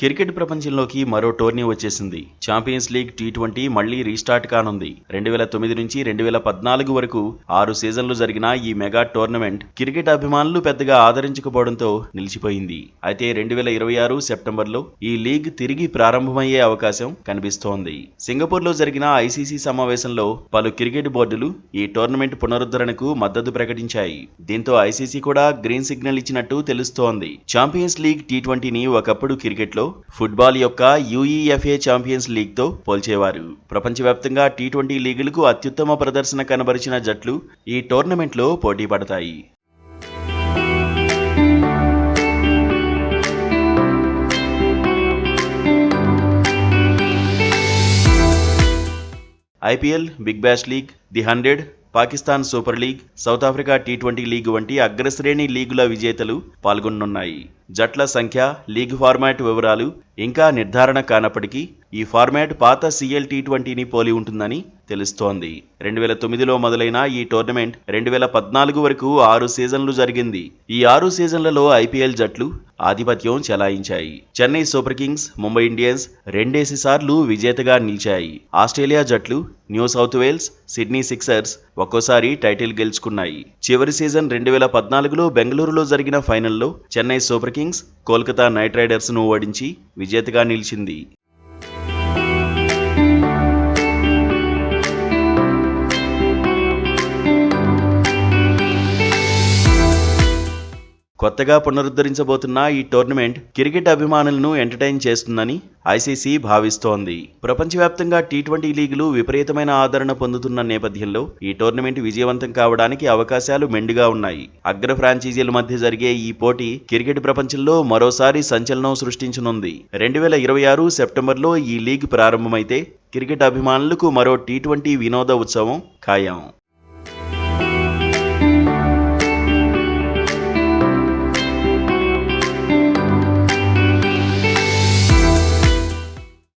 Cricket ప్రపంచంలోకి మరో tourney వచ్చేసింది. ఛాంపియన్స్ లీగ్ టీ20 మళ్లీ రీస్టార్ట్ కానుంది. 2009 నుంచి 2014 వరకు 6 సీజన్లు జరిగిన ఈ మెగా టోర్నమెంట్ క్రికెట్ అభిమానులు పెద్దగా ఆదరించకపోవడంతో నిలిచిపోయింది. అయితే 2026 సెప్టెంబర్లో ఈ లీగ్ తిరిగి ప్రారంభమయ్యే అవకాశం కనిపిస్తోంది. సింగపూర్లో జరిగిన ఐసీసీ సమావేశంలో పలు క్రికెట్ బోర్డులు ఈ టోర్నమెంట్ పునరుద్ధరణకు మద్దతు ప్రకటించాయి. దీంతో ఐసీసీ కూడా గ్రీన్ సిగ్నల్ ఇచ్చినట్టు తెలుస్తోంది. ఛాంపియన్స్ లీగ్ టీ20ని ఒకప్పుడు క్రికెట్లో ఫుట్బాల్ యొక్క యూఈఎఫ్ఏ ఛాంపియన్స్ లీగ్ తో పోల్చేవారు. ప్రపంచవ్యాప్తంగా టీ20 లీగులకు అత్యుత్తమ ప్రదర్శన కనబరిచిన జట్లు ఈ టోర్నమెంట్లో పోటీ పడతాయి. IPL, big bash league, the 100, Pakistan super league, South Africa టీ20 లీగ్ వంటి అగ్రశ్రేణి లీగుల విజేతలు పాల్గొనున్నాయి. జట్ల సంఖ్య, లీగ్ ఫార్మాట్ వివరాలు ఇంకా నిర్ధారణ కానప్పటికీ ఈ ఫార్మాట్ పాత సీఎల్ టీ20ని పోలి ఉంటుందని తెలుస్తోంది. 2009లో మొదలైన ఈ టోర్నమెంట్ 2014 వరకు 6 సీజన్లు జరిగింది. ఈ 6 సీజన్లలో ఐపీఎల్ జట్లు ఆధిపత్యం చెలాయించాయి. Chennai Super Kings, Mumbai Indians 2 సార్లు విజేతగా నిలిచాయి. ఆస్ట్రేలియా జట్లు New South Wales, Sydney Sixers ఒక్కోసారి టైటిల్ గెలుచుకున్నాయి. చివరి సీజన్ 2014లో బెంగళూరులో జరిగిన ఫైనల్లో Chennai Super Kings Kolkata Knight Riders ను ఓడించి విజేతగా నిలిచింది. కొత్తగా పునరుద్ధరించబోతున్న ఈ టోర్నమెంట్ క్రికెట్ అభిమానులను ఎంటర్టైన్ చేస్తుందని ఐసీసీ భావిస్తోంది. ప్రపంచవ్యాప్తంగా టీ20 లీగులు విపరీతమైన ఆదరణ పొందుతున్న నేపథ్యంలో ఈ టోర్నమెంట్ విజయవంతం కావడానికి అవకాశాలు మెండుగా ఉన్నాయి. అగ్ర ఫ్రాంచైజీల మధ్య జరిగే ఈ పోటీ క్రికెట్ ప్రపంచంలో మరోసారి సంచలనం సృష్టించనుంది. 2026 సెప్టెంబర్లో ఈ లీగ్ ప్రారంభమైతే క్రికెట్ అభిమానులకు మరో టీ20 వినోద ఉత్సవం ఖాయం.